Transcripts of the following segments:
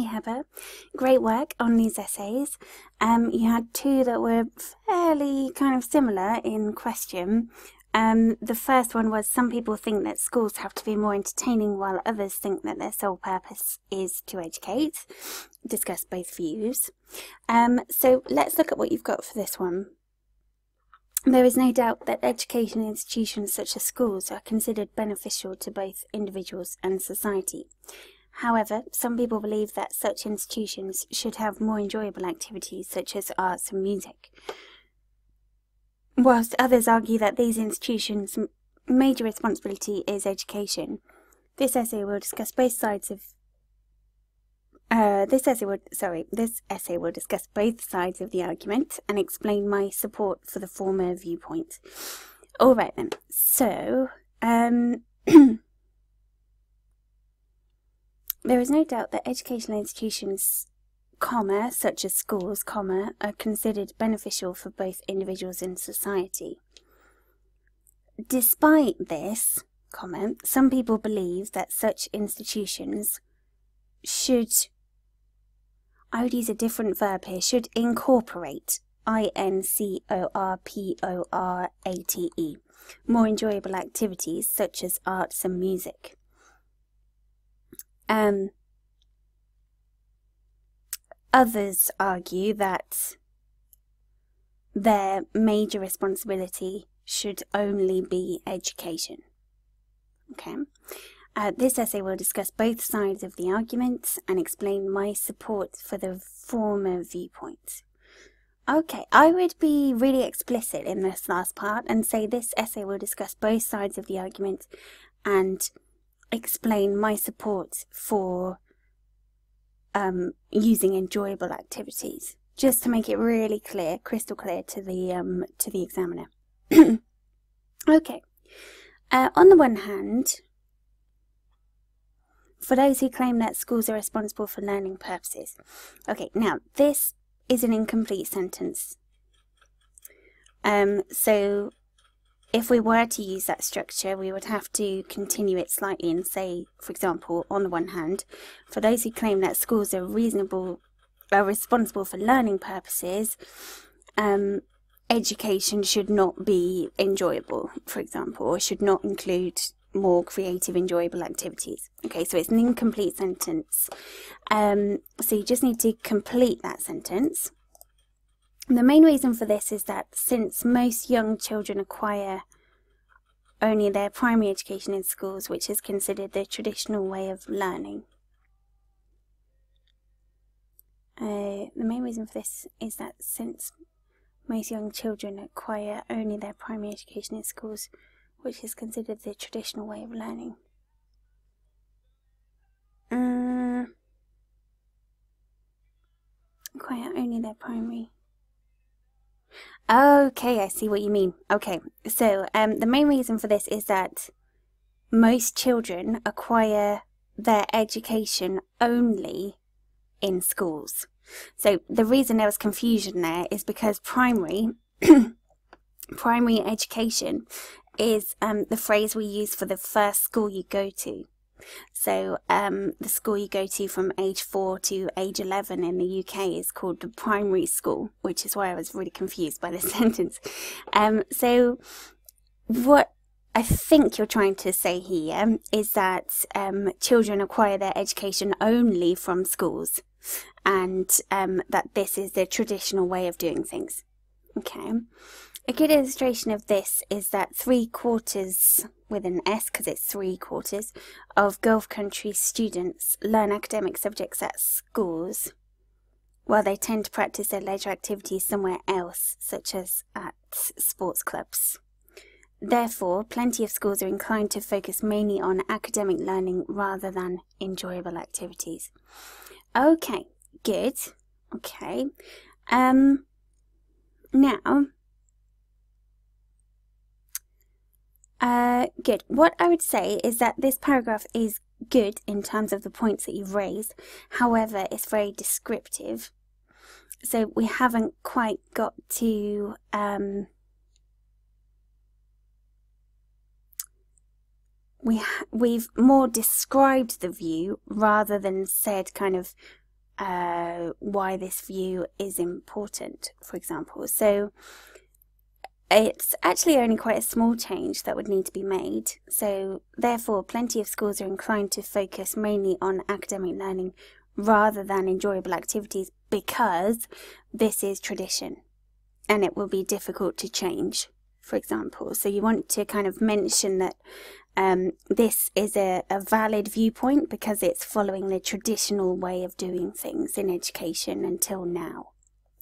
Heba. Great work on these essays. You had two that were fairly kind of similar in question. The first one was some people think that schools have to be more entertaining while others think that their sole purpose is to educate. Discuss both views. So let's look at what you've got for this one. There is no doubt that educational institutions such as schools are considered beneficial to both individuals and society. However, some people believe that such institutions should have more enjoyable activities such as arts and music, whilst others argue that these institutions' major responsibility is education. This essay will discuss both sides of This essay will discuss both sides of the argument and explain my support for the former viewpoint. Alright then, so, there is no doubt that educational institutions, such as schools, are considered beneficial for both individuals and society. Despite this, some people believe that such institutions should, I would use a different verb here, should incorporate, incorporate, more enjoyable activities such as arts and music. Others argue that their major responsibility should only be education. Okay. This essay will discuss both sides of the argument and explain my support for the former viewpoint. Okay, I would be really explicit in this last part and say this essay will discuss both sides of the argument and explain my support for using enjoyable activities, just to make it really clear, crystal clear to the examiner. Okay, on the one hand, for those who claim that schools are responsible for learning purposes. Okay, now this is an incomplete sentence. So if we were to use that structure, we would have to continue it slightly and say, for example, on the one hand, for those who claim that schools are responsible for learning purposes, education should not be enjoyable, for example, or should not include more creative, enjoyable activities. Okay, so it's an incomplete sentence. So you just need to complete that sentence. The main reason for this is that since most young children acquire only their primary education in schools, which is considered the traditional way of learning. The main reason for this is that since most young children acquire only their primary education in schools, which is considered the traditional way of learning. Acquire only their primary. Okay, I see what you mean. Okay, so the main reason for this is that most children acquire their education only in schools. So the reason there was confusion there is because primary education is the phrase we use for the first school you go to. So the school you go to from age 4 to age 11 in the UK is called the primary school, which is why I was really confused by this sentence. So what I think you're trying to say here is that children acquire their education only from schools, and that this is the traditional way of doing things. Okay. A good illustration of this is that 3/4, with an S because it's 3/4, of Gulf country students learn academic subjects at schools, while they tend to practice their leisure activities somewhere else, such as at sports clubs. Therefore, plenty of schools are inclined to focus mainly on academic learning rather than enjoyable activities. Okay, good. Okay. Now, good. What I would say is that this paragraph is good in terms of the points that you've raised. However, it's very descriptive. So we haven't quite got to we've more described the view rather than said kind of why this view is important, for example. So it's actually only quite a small change that would need to be made. So therefore, plenty of schools are inclined to focus mainly on academic learning rather than enjoyable activities, because this is tradition and it will be difficult to change, for example. So you want to kind of mention that this is a valid viewpoint because it's following the traditional way of doing things in education until now.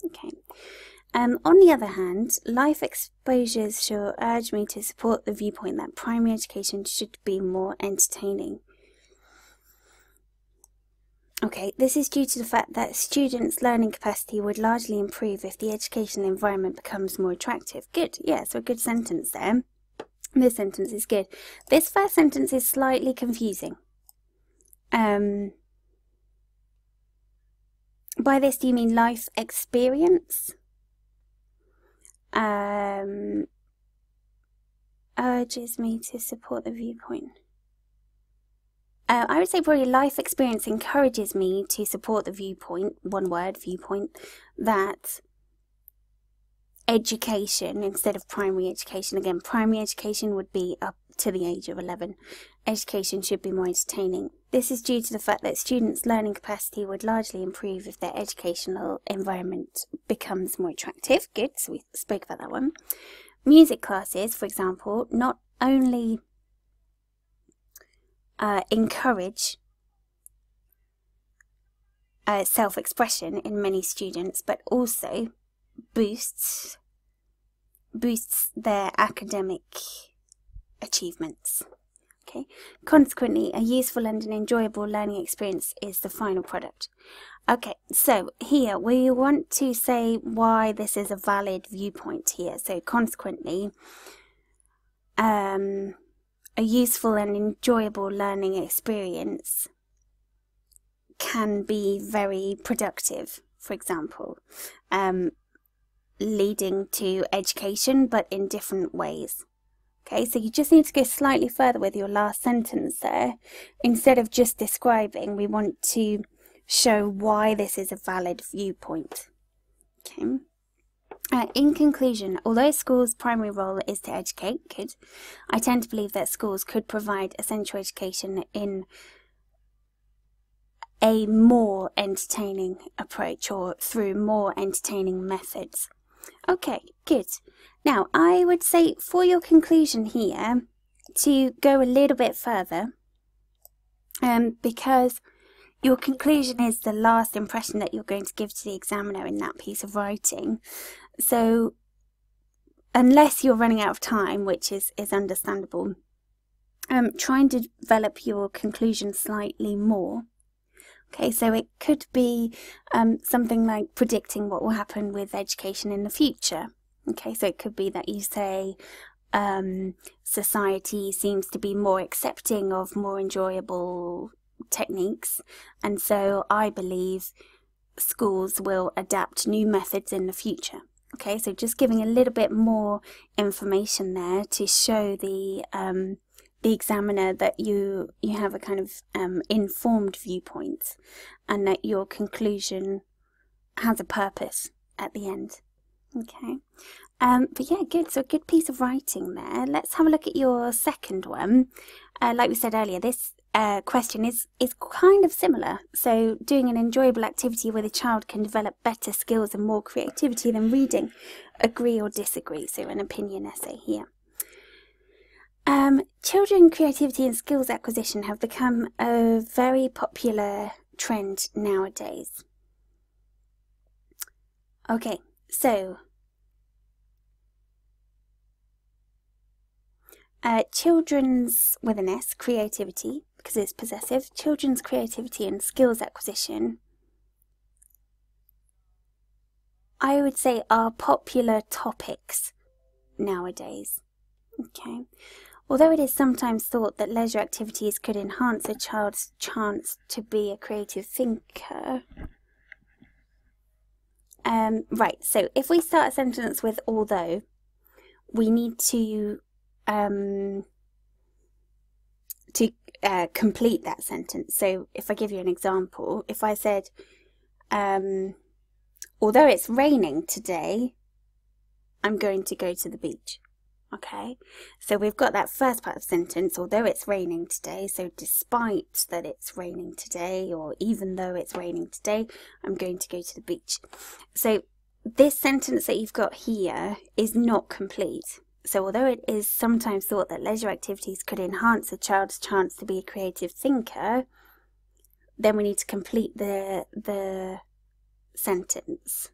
Okay. On the other hand, life exposures shall urge me to support the viewpoint that primary education should be more entertaining. Okay, this is due to the fact that students' learning capacity would largely improve if the educational environment becomes more attractive. Good, yeah, so a good sentence there. This sentence is good. This first sentence is slightly confusing. By this, do you mean life experience? Urges me to support the viewpoint. I would say probably life experience encourages me to support the viewpoint, one word, viewpoint, that education instead of primary education. Again, primary education would be up to the age of 11. Education should be more entertaining. This is due to the fact that students' learning capacity would largely improve if their educational environment becomes more attractive. Good, so we spoke about that one. Music classes, for example, not only encourage self-expression in many students, but also boosts their academic achievements. Okay. Consequently, a useful and an enjoyable learning experience is the final product. Okay, so here we want to say why this is a valid viewpoint here. So consequently, a useful and enjoyable learning experience can be very productive, for example, leading to education, but in different ways. Okay, so you just need to go slightly further with your last sentence there. Instead of just describing, we want to show why this is a valid viewpoint. Okay. In conclusion, although schools' primary role is to educate, I tend to believe that schools could provide essential education in a more entertaining approach or through more entertaining methods. Okay, good. Now, I would say for your conclusion here, to go a little bit further, because your conclusion is the last impression that you're going to give to the examiner in that piece of writing. So, unless you're running out of time, which is understandable, trying to develop your conclusion slightly more. Okay, so it could be something like predicting what will happen with education in the future. Okay, so it could be that you say society seems to be more accepting of more enjoyable techniques, and so I believe schools will adapt new methods in the future. Okay, so just giving a little bit more information there to show the examiner that you have a kind of informed viewpoint and that your conclusion has a purpose at the end. Okay, but yeah, good. So a good piece of writing there. Let's have a look at your second one. Like we said earlier, this question is kind of similar. So doing an enjoyable activity with a child can develop better skills and more creativity than reading. Agree or disagree? So an opinion essay here. Children creativity and skills acquisition have become a very popular trend nowadays. Okay, so children's, with an S, creativity, because it's possessive, children's creativity and skills acquisition, I would say, are popular topics nowadays. Okay. Although it is sometimes thought that leisure activities could enhance a child's chance to be a creative thinker. Right, so if we start a sentence with although, we need to complete that sentence. So if I give you an example, if I said, although it's raining today, I'm going to go to the beach. Okay, so we've got that first part of the sentence, although it's raining today, so despite that it's raining today, or even though it's raining today, I'm going to go to the beach. So this sentence that you've got here is not complete. So although it is sometimes thought that leisure activities could enhance a child's chance to be a creative thinker, then we need to complete the sentence.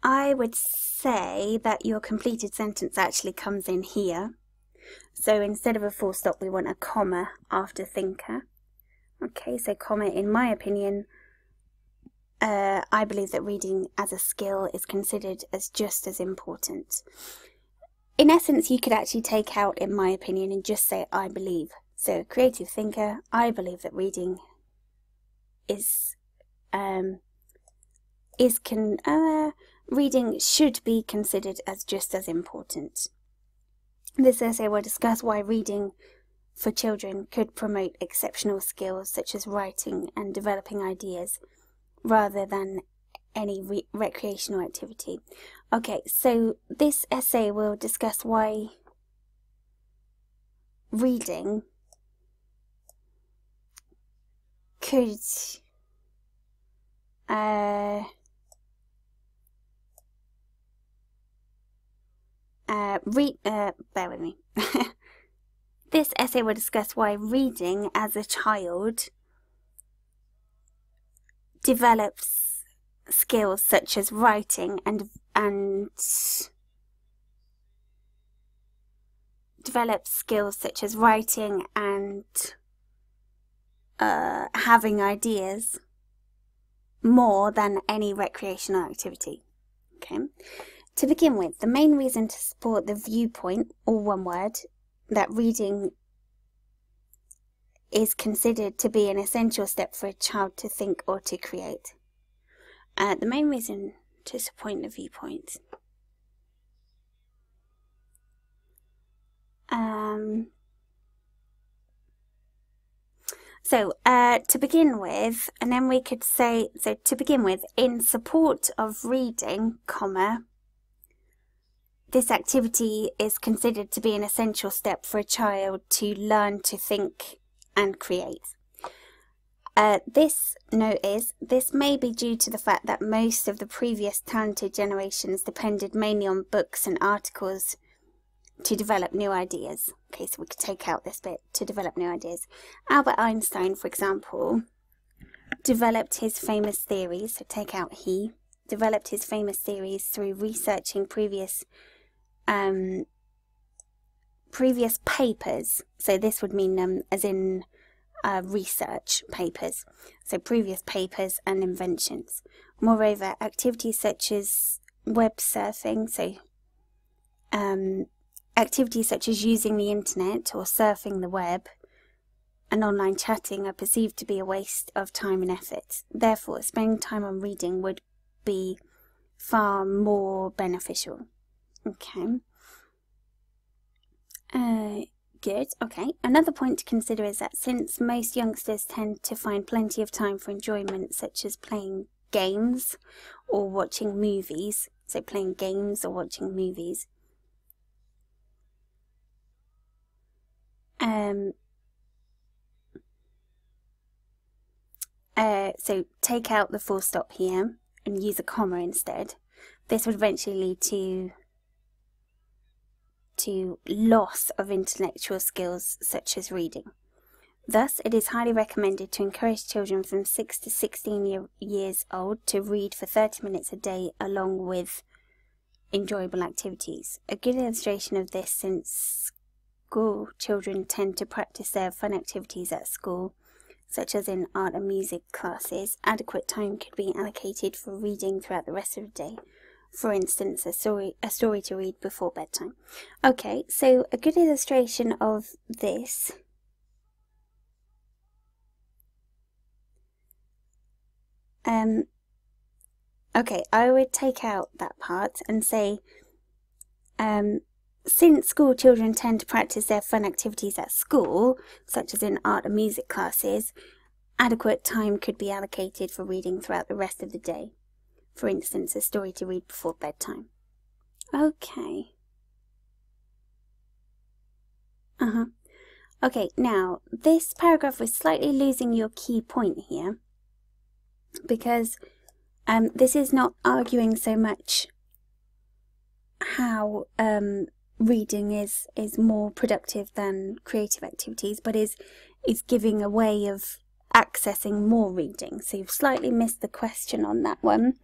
I would say that your completed sentence actually comes in here. So instead of a full stop, we want a comma after thinker. Okay, so comma, in my opinion, I believe that reading as a skill is considered as just as important. In essence, you could actually take out, in my opinion, and just say, I believe. So, creative thinker, I believe that reading reading should be considered as just as important. This essay will discuss why reading for children could promote exceptional skills such as writing and developing ideas rather than any recreational activity. Okay, so this essay will discuss why reading could bear with me. This essay will discuss why reading as a child develops skills such as writing and having ideas more than any recreational activity. Okay. To begin with, the main reason to support the viewpoint, all one word, that reading is considered to be an essential step for a child to think or to create. The main reason to support the viewpoint. To begin with, and then we could say, so to begin with, in support of reading, comma, this activity is considered to be an essential step for a child to learn to think and create. This note is, this may be due to the fact that most of the previous talented generations depended mainly on books and articles to develop new ideas. Okay, so we could take out this bit, to develop new ideas. Albert Einstein, for example, developed his famous theories, so take out he, developed his famous theories through researching previous papers. So this would mean as in research papers, so previous papers and inventions. Moreover, activities such as web surfing, so activities such as using the internet or surfing the web and online chatting are perceived to be a waste of time and effort. Therefore, spending time on reading would be far more beneficial. Okay. Good. Okay. Another point to consider is that since most youngsters tend to find plenty of time for enjoyment, such as playing games or watching movies, so playing games or watching movies, so take out the full stop here and use a comma instead. This would eventually lead to loss of intellectual skills such as reading. Thus, it is highly recommended to encourage children from 6 to 16 years old to read for 30 minutes a day along with enjoyable activities. A good illustration of this, since school children tend to practice their fun activities at school, such as in art and music classes, adequate time could be allocated for reading throughout the rest of the day. For instance, a story to read before bedtime. Okay, so a good illustration of this okay, I would take out that part and say, since school children tend to practice their fun activities at school, such as in art and music classes, adequate time could be allocated for reading throughout the rest of the day. For instance, a story to read before bedtime. Okay. Okay, now, this paragraph was slightly losing your key point here, because this is not arguing so much how reading is more productive than creative activities, but is giving a way of accessing more reading. So you've slightly missed the question on that one.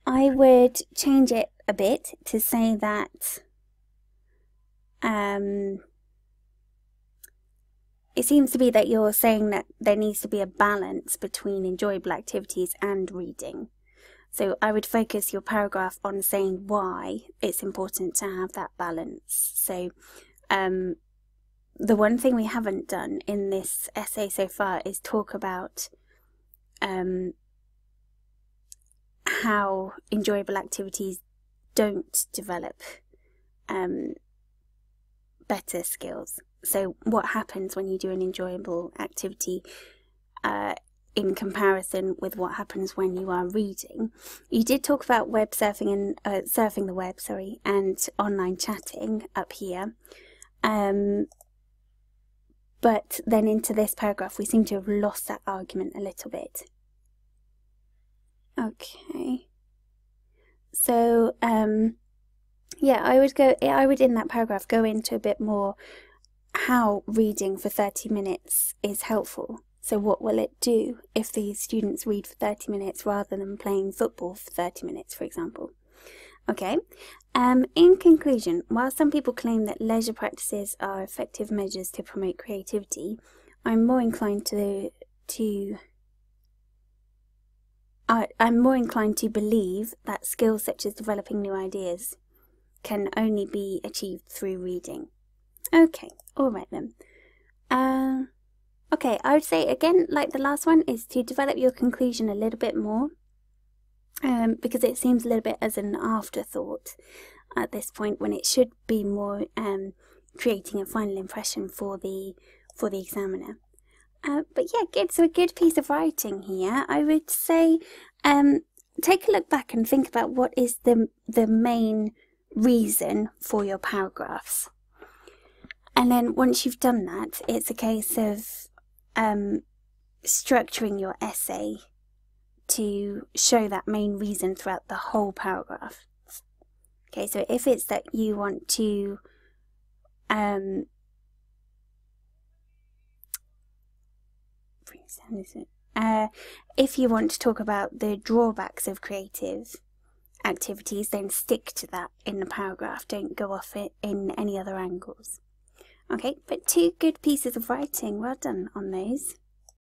I would change it a bit to say that it seems to be that you're saying that there needs to be a balance between enjoyable activities and reading. So I would focus your paragraph on saying why it's important to have that balance. So the one thing we haven't done in this essay so far is talk about how enjoyable activities don't develop better skills. So what happens when you do an enjoyable activity in comparison with what happens when you are reading? You did talk about web surfing and surfing the web, and online chatting up here. But then into this paragraph, we seem to have lost that argument a little bit. Okay. So, yeah, I would in that paragraph go into a bit more how reading for 30 minutes is helpful. So what will it do if these students read for 30 minutes rather than playing football for 30 minutes, for example? Okay. In conclusion, while some people claim that leisure practices are effective measures to promote creativity, I'm more inclined to believe that skills such as developing new ideas can only be achieved through reading. Okay, alright then. Okay, I would say again, like the last one, is to develop your conclusion a little bit more, because it seems a little bit as an afterthought at this point, when it should be more creating a final impression for the examiner. But yeah, good. So a good piece of writing here. I would say take a look back and think about what is the main reason for your paragraphs. And then once you've done that, it's a case of structuring your essay to show that main reason throughout the whole paragraph. Okay, so if it's that you want to if you want to talk about the drawbacks of creative activities, then stick to that in the paragraph. Don't go off it in any other angles. Okay, but two good pieces of writing. Well done on those.